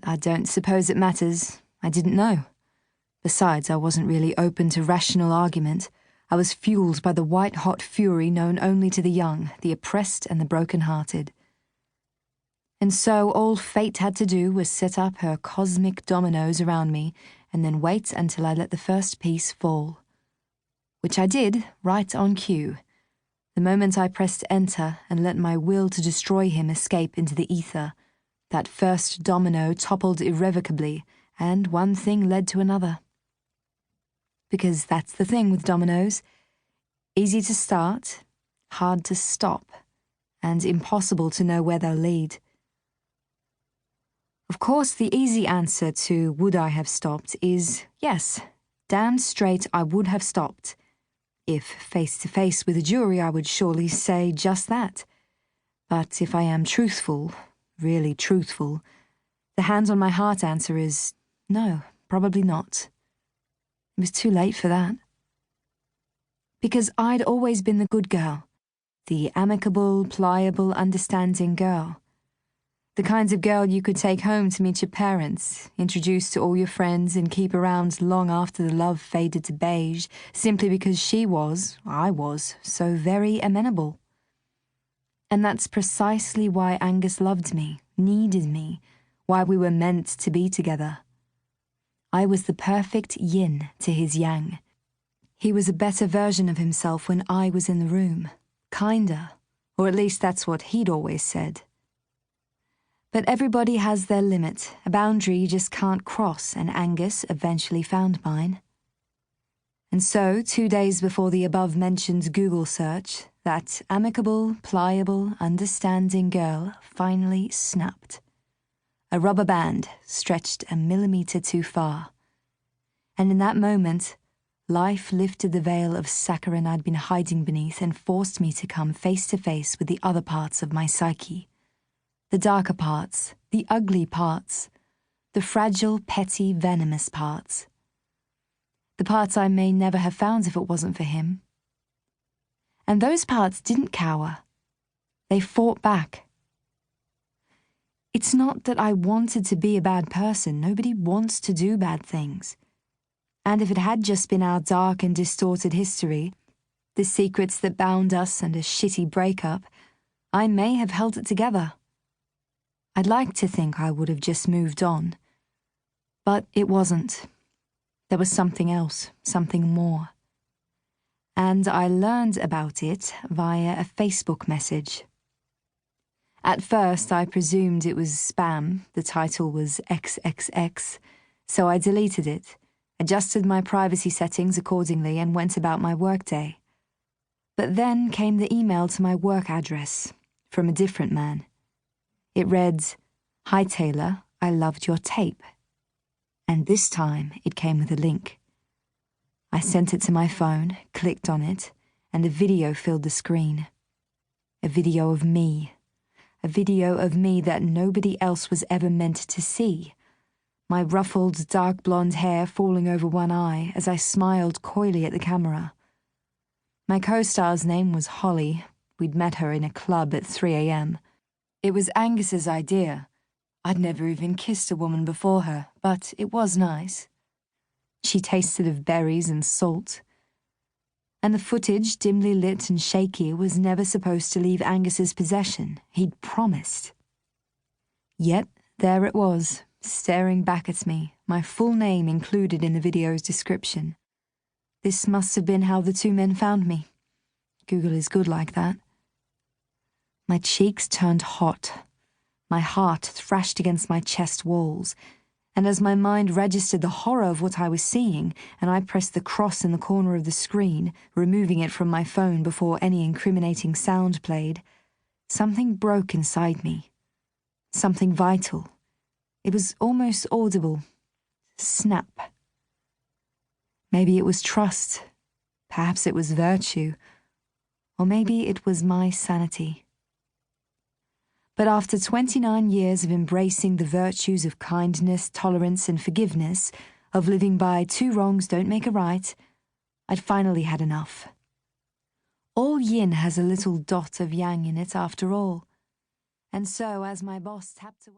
But I don't suppose it matters. I didn't know. Besides, I wasn't really open to rational argument. I was fueled by the white-hot fury known only to the young, the oppressed and the broken-hearted. And so all fate had to do was set up her cosmic dominoes around me and then wait until I let the first piece fall. Which I did, right on cue. The moment I pressed enter and let my will to destroy him escape into the ether, that first domino toppled irrevocably, and one thing led to another. Because that's the thing with dominoes. Easy to start, hard to stop, and impossible to know where they'll lead. Of course, the easy answer to would I have stopped is yes, damn straight I would have stopped. If face to face with a jury, I would surely say just that. But if I am truthful, really truthful, the hand on my heart answer is no, probably not. It was too late for that. Because I'd always been the good girl, the amicable, pliable, understanding girl. The kinds of girl you could take home to meet your parents, introduce to all your friends, and keep around long after the love faded to beige, simply because I was, so very amenable. And that's precisely why Angus loved me, needed me, why we were meant to be together. I was the perfect yin to his yang. He was a better version of himself when I was in the room, kinder, or at least that's what he'd always said. But everybody has their limit, a boundary you just can't cross, and Angus eventually found mine. And so, 2 days before the above-mentioned Google search, that amicable, pliable, understanding girl finally snapped. A rubber band stretched a millimeter too far. And in that moment, life lifted the veil of saccharine I'd been hiding beneath and forced me to come face to face with the other parts of my psyche. The darker parts, the ugly parts, the fragile, petty, venomous parts. The parts I may never have found if it wasn't for him. And those parts didn't cower. They fought back. It's not that I wanted to be a bad person. Nobody wants to do bad things. And if it had just been our dark and distorted history, the secrets that bound us and a shitty breakup, I may have held it together. I'd like to think I would have just moved on. But it wasn't. There was something else, something more. And I learned about it via a Facebook message. At first, I presumed it was spam. The title was XXX, so I deleted it, adjusted my privacy settings accordingly, and went about my workday. But then came the email to my work address, from a different man. It read, "Hi Taylor, I loved your tape." And this time it came with a link. I sent it to my phone, clicked on it, and a video filled the screen. A video of me. A video of me that nobody else was ever meant to see. My ruffled, dark blonde hair falling over one eye as I smiled coyly at the camera. My co-star's name was Holly. We'd met her in a club at 3 a.m. It was Angus's idea. I'd never even kissed a woman before her, but it was nice. She tasted of berries and salt. And the footage, dimly lit and shaky, was never supposed to leave Angus's possession. He'd promised. Yet there it was, staring back at me, my full name included in the video's description. This must have been how the two men found me. Google is good like that. My cheeks turned hot. My heart thrashed against my chest walls, and as my mind registered the horror of what I was seeing, and I pressed the cross in the corner of the screen, removing it from my phone before any incriminating sound played, something broke inside me. Something vital. It was almost audible. Snap. Maybe it was trust. Perhaps it was virtue. Or maybe it was my sanity. But after 29 years of embracing the virtues of kindness, tolerance, and forgiveness, of living by 2 wrongs don't make a right, I'd finally had enough. All yin has a little dot of yang in it after all. And so, as my boss tapped away...